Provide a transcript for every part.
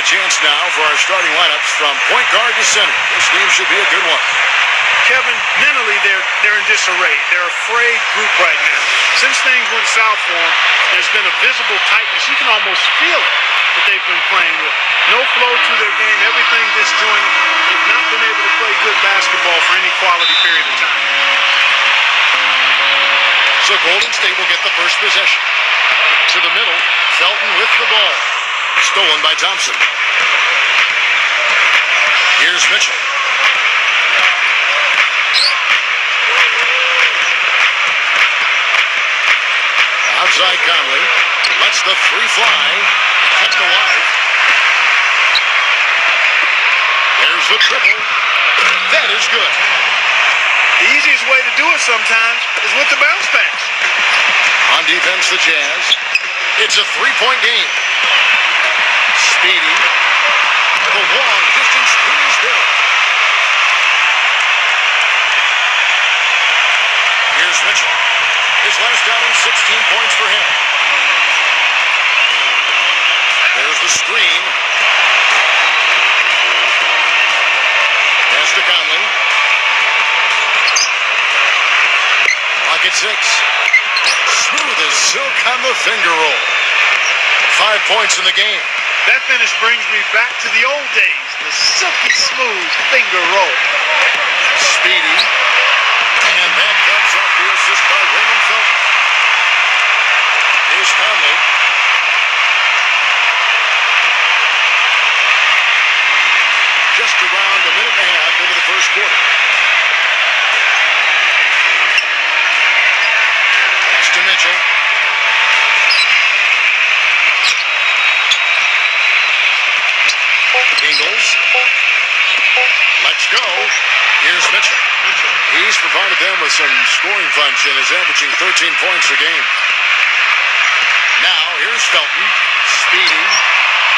chance now for our starting lineups from point guard to center. This game should be a good one. Kevin, mentally they're in disarray. They're a frayed group right now. Since things went south for them, there's been a visible tightness. You can almost feel it that they've been playing with. No flow to their game, everything disjointed. They've not been able to play good basketball for any quality period of time. So Golden State will get the first possession. To the middle, Felton with the ball. Stolen by Thompson. Here's Mitchell. Outside Conley. Lets the three fly. Kept alive. There's the triple. That is good. The easiest way to do it sometimes is with the bounce pass. On defense, the Jazz. It's a three-point game. Speedy. The long-distance three is good. Here's Mitchell. His last outing, 16 points for him. There's the screen. Pass to Conley. Clock at 6. Smooth as silk on the finger roll. 5 points in the game. That finish brings me back to the old days. The silky smooth finger roll. Speedy. And that comes off the assist by Raymond Felton. Here's Conley. Just around a minute and a half into the first quarter. Pass to Mitchell. Ingles. Let's go. Here's Mitchell. He's provided them with some scoring punch and is averaging 13 points a game. Now, here's Felton. Speedy.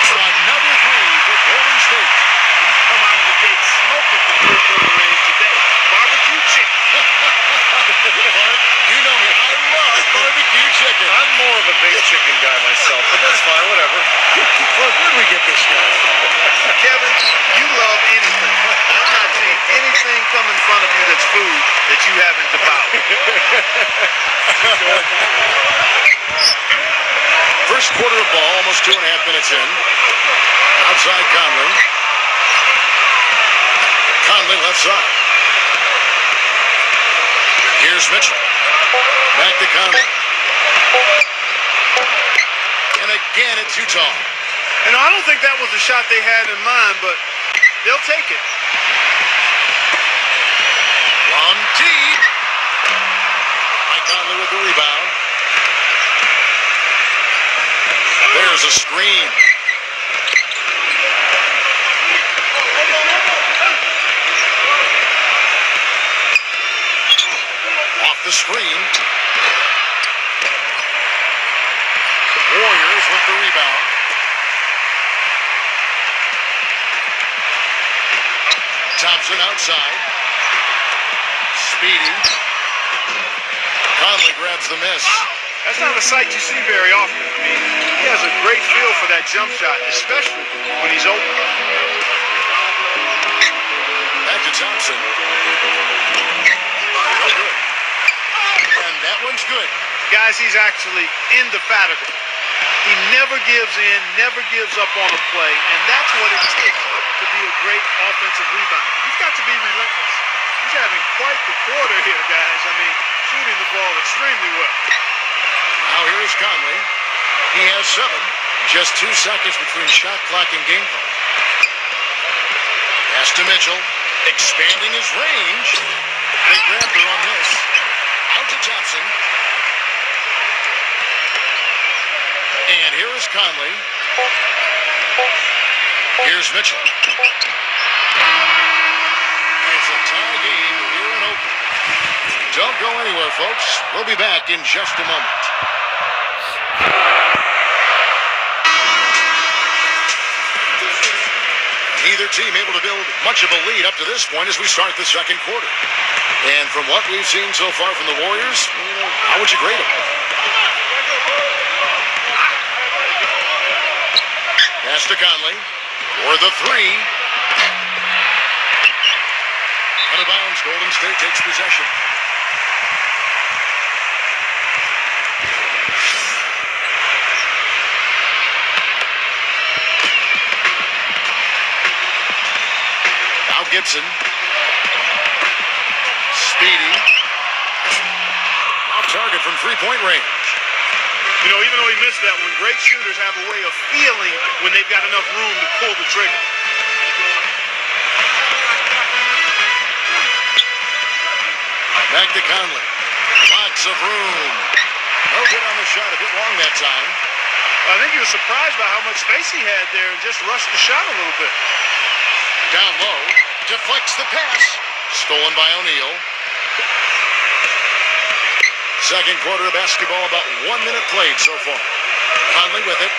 Another three for Golden State. He's come out of the gate smoking from three-quarter range today. Barbecue chicken. Bart, you know me. I love barbecue chicken. I'm more of a baked chicken guy myself, but that's fine, whatever. Look, where did we get this guy? Kevin, you love anything. I've not seen anything come in front of you that's food that you haven't devoured. First quarter of ball, almost 2.5 minutes in. Outside Conley. Conley left side. Here's Mitchell. Back to Conley. And again it's Utah. And I don't think that was the shot they had in mind, but they'll take it. From deep. Mike Conley with the rebound. There's a screen. Off the screen. Warriors with the rebound. Thompson outside. Speedy. Conley grabs the miss. That's not a sight you see very often. I mean, he has a great feel for that jump shot, especially when he's open. Back to Thompson. No good. And that one's good. Guys, he's actually indefatigable. He never gives in, never gives up on a play, and that's what it takes to be a great offensive rebounder. You've got to be relentless. He's having quite the quarter here, guys. I mean, shooting the ball extremely well. Now here's Conley. He has 7. Just 2 seconds between shot clock and game clock. Pass to Mitchell. Expanding his range. They grabbed her on this. Out to Thompson. And here is Conley. Here's Mitchell. It's a tie game here in Oakland. Don't go anywhere, folks. We'll be back in just a moment. Neither team able to build much of a lead up to this point as we start the second quarter. And from what we've seen so far from the Warriors, how would you grade them? Pass to Conley. For the three. Out of bounds, Golden State takes possession. Now Gibson. Speedy. Off target from three-point range. You know, even though he missed that one, great shooters have a way of feeling when they've got enough room to pull the trigger. Back to Conley. Lots of room. No good on the shot. A bit long that time. I think he was surprised by how much space he had there and just rushed the shot a little bit. Down low. Deflects the pass. Stolen by O'Neal. Second quarter of basketball, about 1 minute played so far. Conley with it.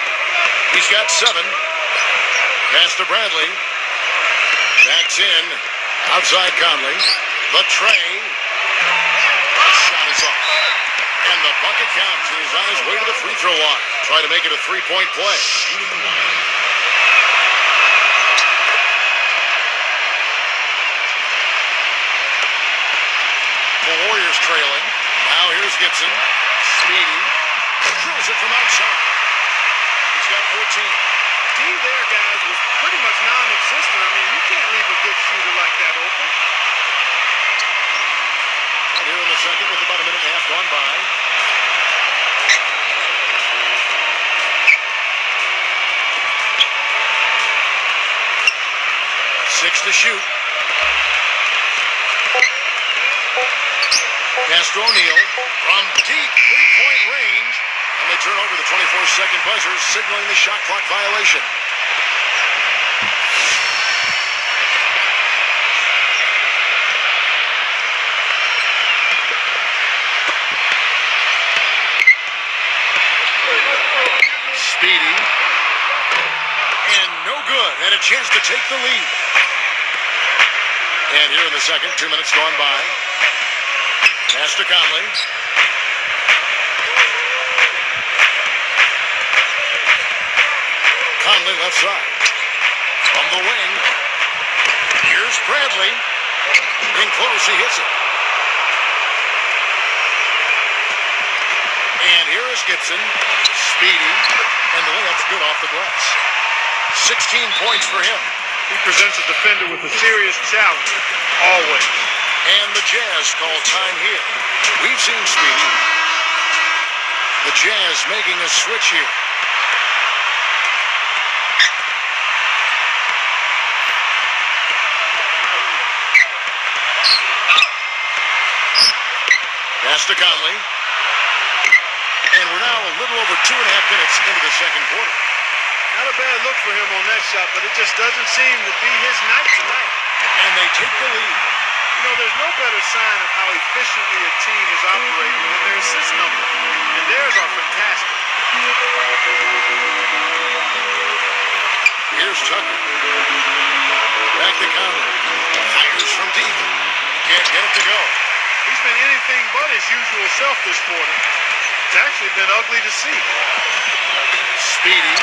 He's got 7. Pass to Bradley. That's in. Outside Conley. The tray. Shot is off. And the bucket counts. And he's on his way to the free throw line. Try to make it a three-point play. The Warriors trailing. Now here's Gibson. Speedy. Drills it from outside. He's got 14. D there, guys, was pretty much non-existent. I mean, you can't leave a good shooter like that open. And here in the second with about a minute and a half gone by. Six to shoot. Pass to O'Neal from deep three-point range. And they turn over the 24-second buzzer, signaling the shot clock violation. Speedy. And no good. Had a chance to take the lead. And here in the second, 2 minutes gone by. Pass to Conley. Conley left side. From the wing. Here's Bradley. In close, he hits it. And here is Gibson. Speedy. And the layup's good off the glass. 16 points for him. He presents a defender with a serious challenge. Always. And the Jazz call time here. We've seen Speedy. The Jazz making a switch here. Pass to Conley. And we're now a little over 2.5 minutes into the second quarter. Not a bad look for him on that shot, but it just doesn't seem to be his night tonight. And they take the lead. You know, there's no better sign of how efficiently a team is operating than their assist number. And theirs are fantastic. Here's Tucker. Back to Conley. Fires from deep. Can't get it to go. He's been anything but his usual self this quarter. It's actually been ugly to see. Speedy.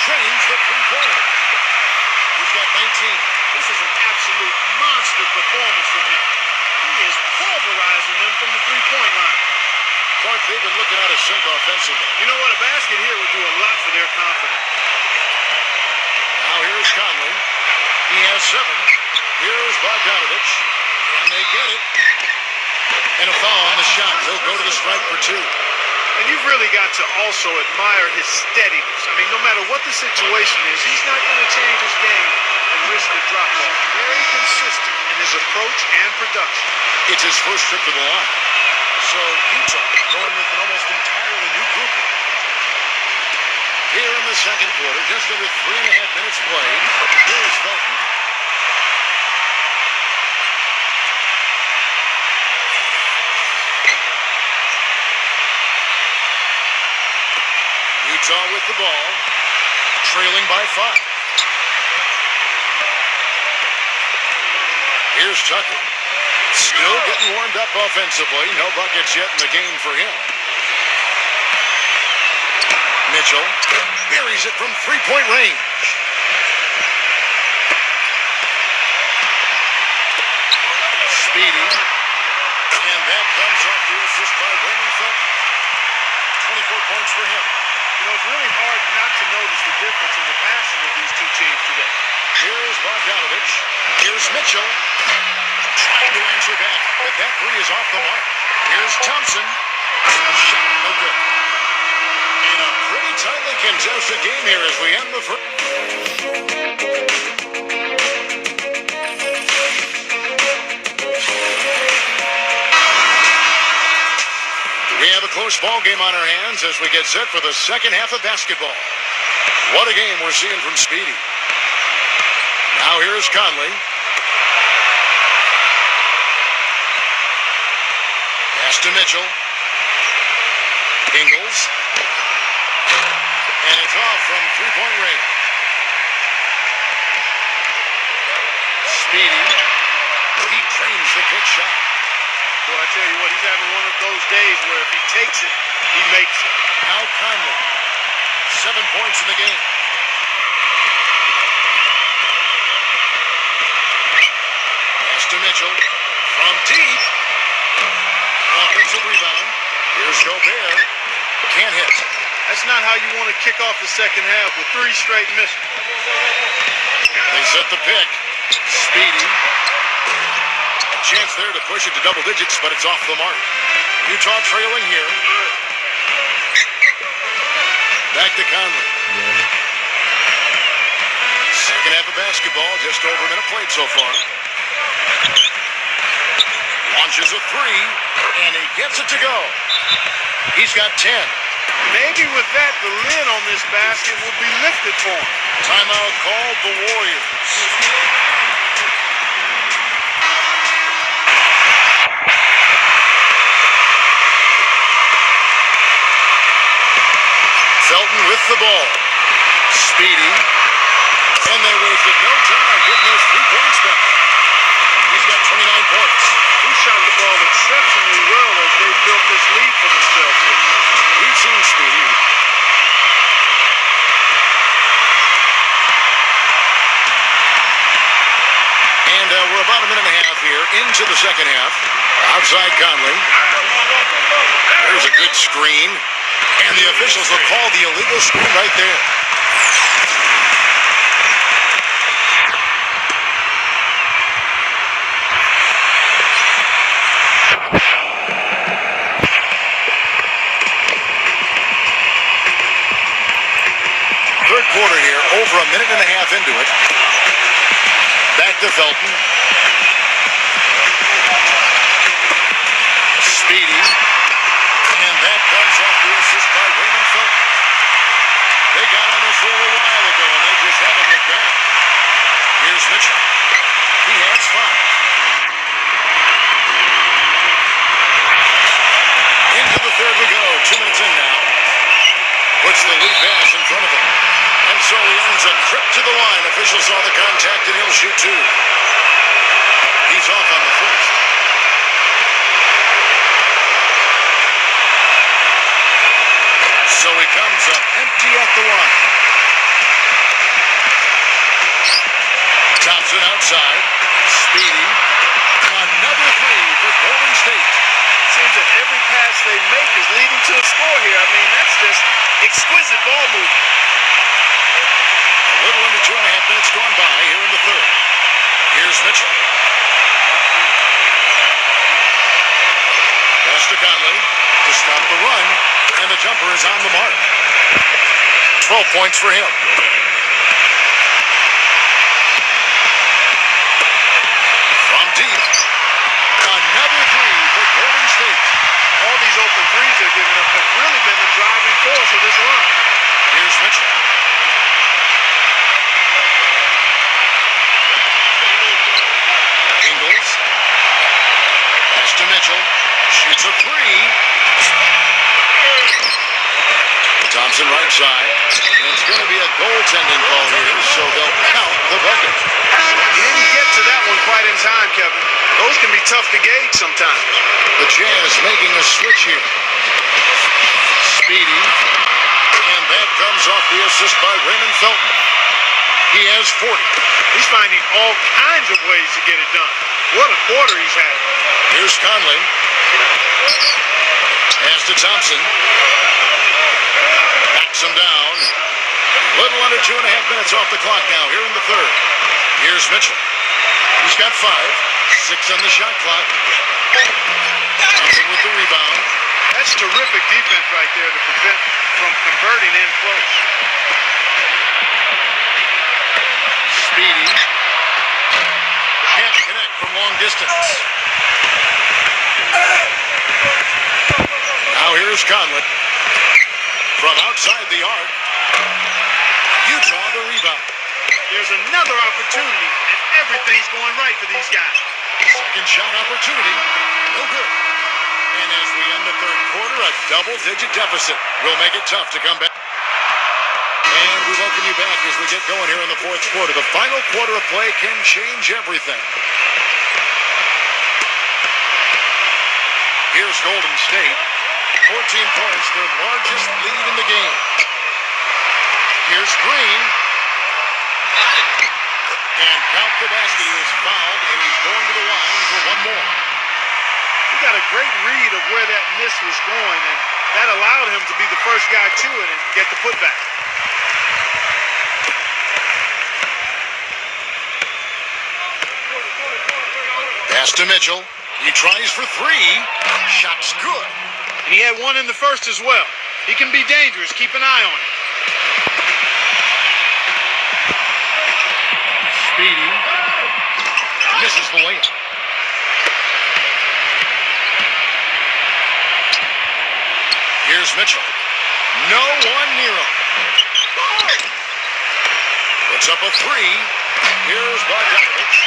James the three-pointer. He's got 19. This is an absolute monster performance from him. He is pulverizing them from the three-point line. Clark, they've been looking out of sync offensively. You know what? A basket here would do a lot for their confidence. Now here's Conley. He has 7. Here's Bogdanovich. Can they get it? And a foul on the shot. They'll go to the strike for 2. And you've really got to also admire his steadiness. I mean, no matter what the situation is, he's not going to change his game and risk a drop-off. Very consistent in his approach and production. It's his first trip to the line. So Utah going with an almost entirely new group. Here in the second quarter, just under 3.5 minutes played. Here's Felton. Utah with the ball, trailing by 5. Here's Tucker. Still getting warmed up offensively. No buckets yet in the game for him. Mitchell buries it from three-point range. Speedy. And that comes off the assist by Raymond Felton. 24 points for him. You know, it's really hard not to notice the difference in the passing of these two teams today. Here's Bogdanovich. Here's Mitchell. Trying to answer back, but that three is off the mark. Here's Thompson. Shot no good. In a pretty tightly contested game here as we end the first. We have a close ball game on our hands as we get set for the second half of basketball. What a game we're seeing from Speedy. Now here's Conley. Pass to Mitchell. Ingles. And it's off from three-point range. Speedy. He trains the quick shot. Well, I tell you what, he's having one of those days where if he takes it, he makes it. Now Conley. 7 points in the game. Pass to Mitchell. From deep. Offensive rebound. Here's Gobert. Can't hit. That's not how you want to kick off the second half with 3 straight misses. They set the pick. Speedy. A chance there to push it to double digits, but it's off the mark. Utah trailing here. Back to Conley. Second half of basketball, just over a minute played so far. Launches a three, and he gets it to go. He's got 10. Maybe with that, the lid on this basket will be lifted for him. Timeout called the Warriors. Felton with the ball. Speedy. And they wasted no time getting those 3 points back. He's got 29 points. He shot the ball exceptionally well as they built this lead for themselves. We've seen Speedy. And we're about a minute and a half here into the second half. Outside Conley. There's a good screen. And the officials will call the illegal screen right there. Third quarter here, over a minute and a half into it. Back to Felton. Speedy. And that comes off the assist by Raymond Felton. They got on this a little while ago, and they just haven't looked back. Here's Mitchell. He has 5. Into the third we go. 2 minutes in now. Puts the lead pass in front of him. And so he earns a trip to the line. Officials saw the contact, and he'll shoot 2. He's off on the first. So he comes up empty at the line. Thompson outside. Speedy. Another 3 for Golden State. It seems that every pass they make is leading to a score here. I mean, that's just exquisite ball movement. A little under 2.5 minutes gone by here in the third. Here's Mitchell. Pass to Conley to stop the run. And the jumper is on the mark. 12 points for him. From deep. Another 3 for Golden State. All these open threes they're giving up have really been the driving force of this run. Here's Mitchell. Ingles. Pass to Mitchell. Shoots a 3. Thompson right side. And it's going to be a goaltending call here, so they'll count the bucket. You didn't get to that one quite in time, Kevin. Those can be tough to gauge sometimes. The Jazz making a switch here. Speedy. And that comes off the assist by Raymond Felton. He has 40. He's finding all kinds of ways to get it done. What a quarter he's had. Here's Conley. Pass to Thompson. Backs him down. Little under 2.5 minutes off the clock now here in the third. Here's Mitchell. He's got 5. 6 on the shot clock. Thompson with the rebound. That's terrific defense right there to prevent from converting in close. Speedy. Can't connect from long distance. Now here's Conley. From outside the arc. Utah the rebound. There's another opportunity, and everything's going right for these guys. Second shot opportunity. No good. And as we end the third quarter, a double-digit deficit will make it tough to come back. And we welcome you back as we get going here in the fourth quarter. The final quarter of play can change everything. Here's Golden State. 14 points, their largest lead in the game. Here's Green. And count the basket. He was fouled, and he's going to the line for one more. He got a great read of where that miss was going, and that allowed him to be the first guy to it and get the putback. Pass to Mitchell. He tries for 3. Shot's good. And he had one in the first as well. He can be dangerous. Keep an eye on him. Speedy. Misses the layup. Here's Mitchell. No one near him. Puts up a 3. Here's Bogdanovich.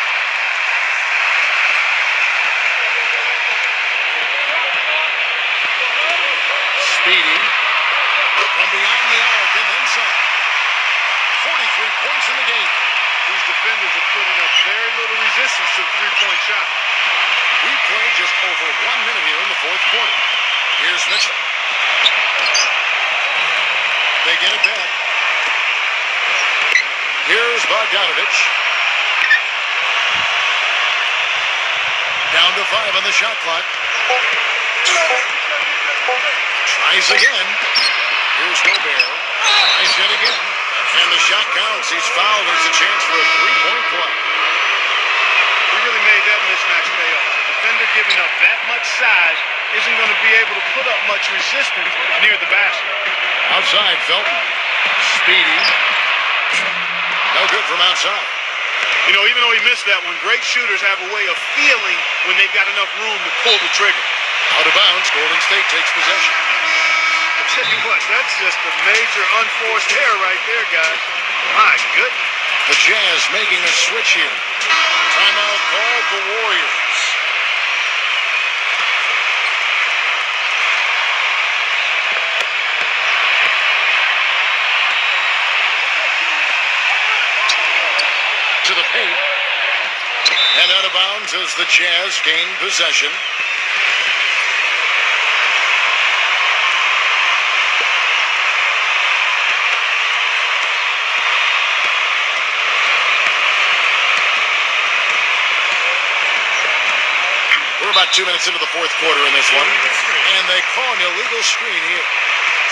Speedy. From beyond the arc and then some. 43 points in the game. These defenders are putting up very little resistance to the three-point shot. We played just over 1 minute here in the fourth quarter. Here's Mitchell. They get it back. Here's Bogdanovich. Down to 5 on the shot clock. Tries again. Here's Gobert. Tries yet again. And the shot counts. He's fouled. There's a chance for a three-point play. He really made that mismatch pay off. A defender giving up that much size isn't going to be able to put up much resistance near the basket. Outside, Felton. Speedy. No good from outside. You know, even though he missed that one, great shooters have a way of feeling when they've got enough room to pull the trigger. Out of bounds, Golden State takes possession. I tell you what, that's just a major unforced error right there, guys. My goodness. The Jazz making a switch here. Timeout called the Warriors. To the paint. And out of bounds as the Jazz gain possession. We're about 2 minutes into the fourth quarter in this one. And they call an illegal screen here.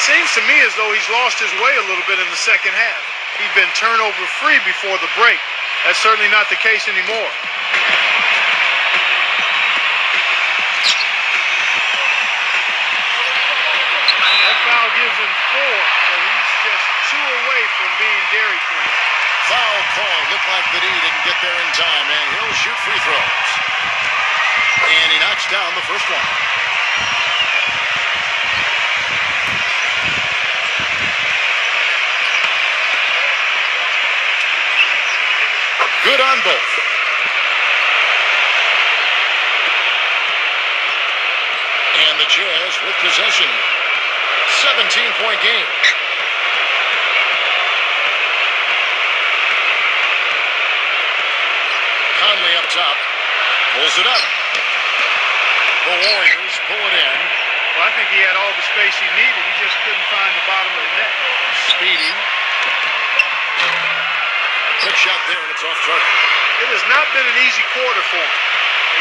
Seems to me as though he's lost his way a little bit in the second half. He'd been turnover free before the break. That's certainly not the case anymore. That foul gives him 4, so he's just 2 away from being Dairy Queen. Foul call. Looked like the D didn't get there in time, and he'll shoot free throws. And he knocks down the first one. Good on both. And the Jazz with possession. 17-point game. Conley up top. Pulls it up. The Warriors pull it in. Well, I think he had all the space he needed. He just couldn't find the bottom of the net. Speedy. Quick shot there, and it's off target. It has not been an easy quarter for him.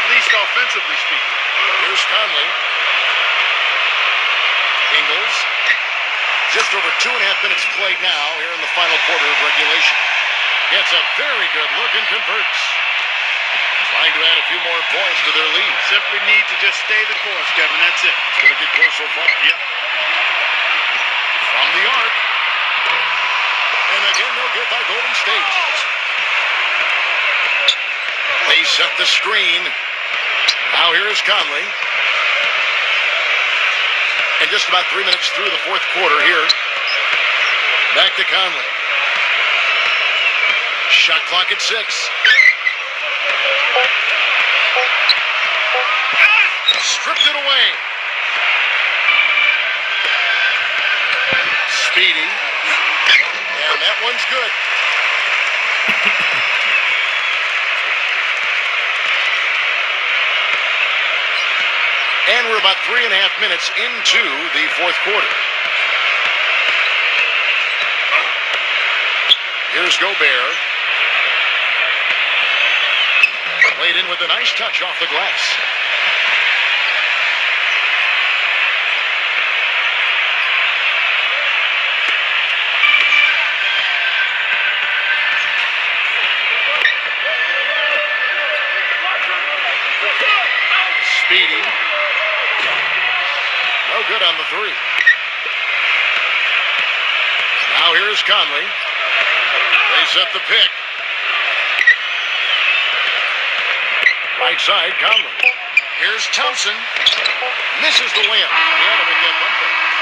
at least offensively speaking. Here's Conley. Ingles. Just over 2.5 minutes played now here in the final quarter of regulation. Gets a very good look and converts. Trying to add a few more points to their lead. Simply need to just stay the course, Kevin. That's it. It's going to get close so far. Yep. From the arc. And again, no good by Golden State. They set the screen. Now here's Conley. And just about 3 minutes through the fourth quarter here. Back to Conley. Shot clock at 6. Stripped it away. Speedy. And that one's good. And we're about 3.5 minutes into the fourth quarter. Here's Gobert. Played in with a nice touch off the glass. Speedy. No good on the three. Now here's Conley. They set the pick. Right side, Conley. Here's Thompson. Misses the layup. He had to make that bumper.